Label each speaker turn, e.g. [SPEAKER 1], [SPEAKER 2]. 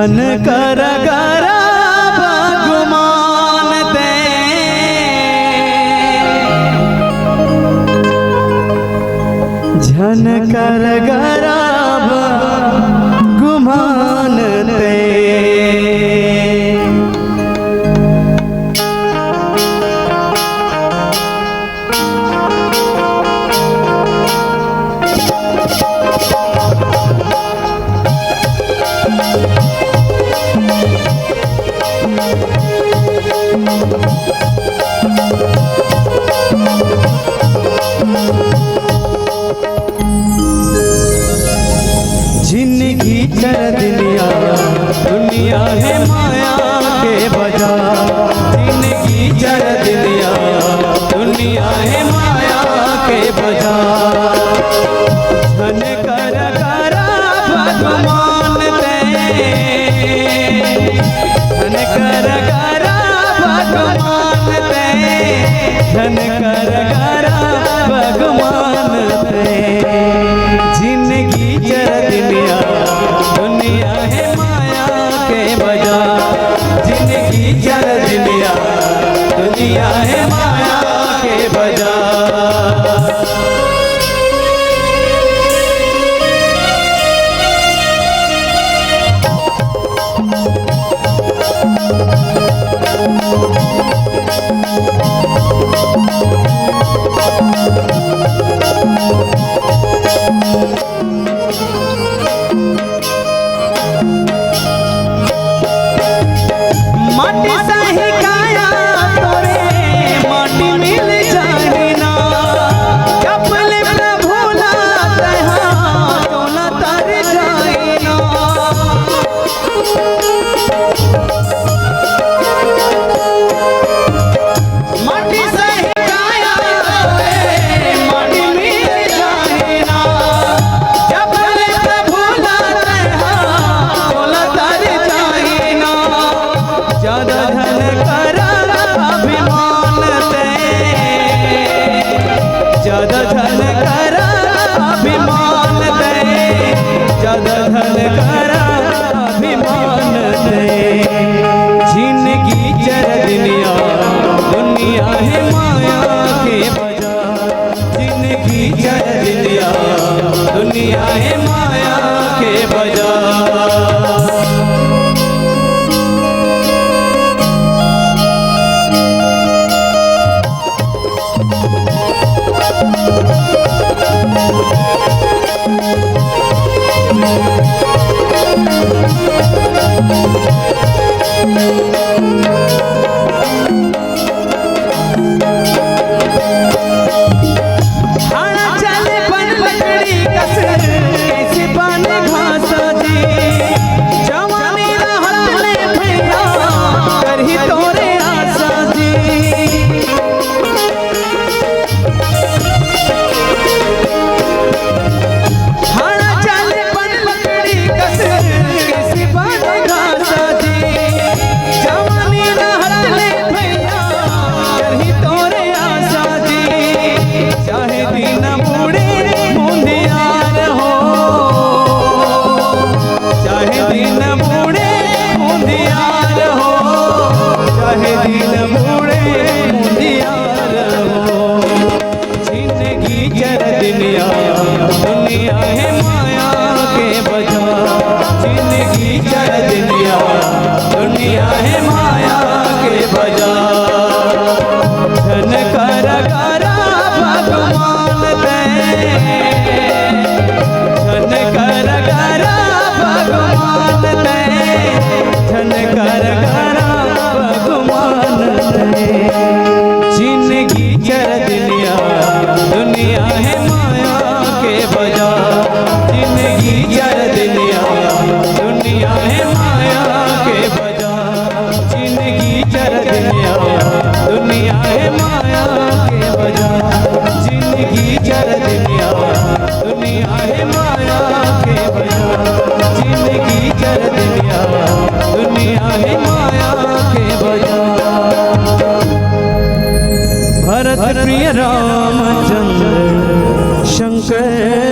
[SPEAKER 1] झन कर गरा भगवान ते झन कर गरा भगवान ते जिंदगी चर दुनिया है माया के बाजार। जिंदगी चर दुनिया है माया के बाजार। झन कर गरा भगवान ते झन कर गरा भगवान ते झन कर गरा भगवान ते जिंदगी चर दुनिया है माया के बाजार। जिंदगी चर दुनिया है माया के बाजार। माटी सही काया तोरे माटी मिल जाही ना। कपल प्रभुला तहा तोला तर जाही ना। माटी सही काया तोरे माटी मिल जाही ना। कपल प्रभुला तहा तोला तर जाही ना। ज्यादा धन कर अभिमान ते ज्यादा धन कर अभिमान ते ज्यादा धन कर अभिमान ते जिंदगी चर दुनिया है माया के बाजार। जिंदगी चर दुनिया है माया के बाजार। दुनिया है माया के बाजार। जिंदगी चर दुनिया है माया के बाजार। झन कर गरा भगवान ते झन कर गरा भगवान ते झन कर गरा भगवान ते जिंदगी चर दुनिया है माया के बाजार। जिंदगी चर दुनिया है माया के बाजार। जिंदगी चर दुनिया है माया के बाजार। जिंदगी चर दुनिया है माया के बाजार। जिंदगी चर दुनिया है माया के बाजार। भरत प्रिय रामचंद्र शंकर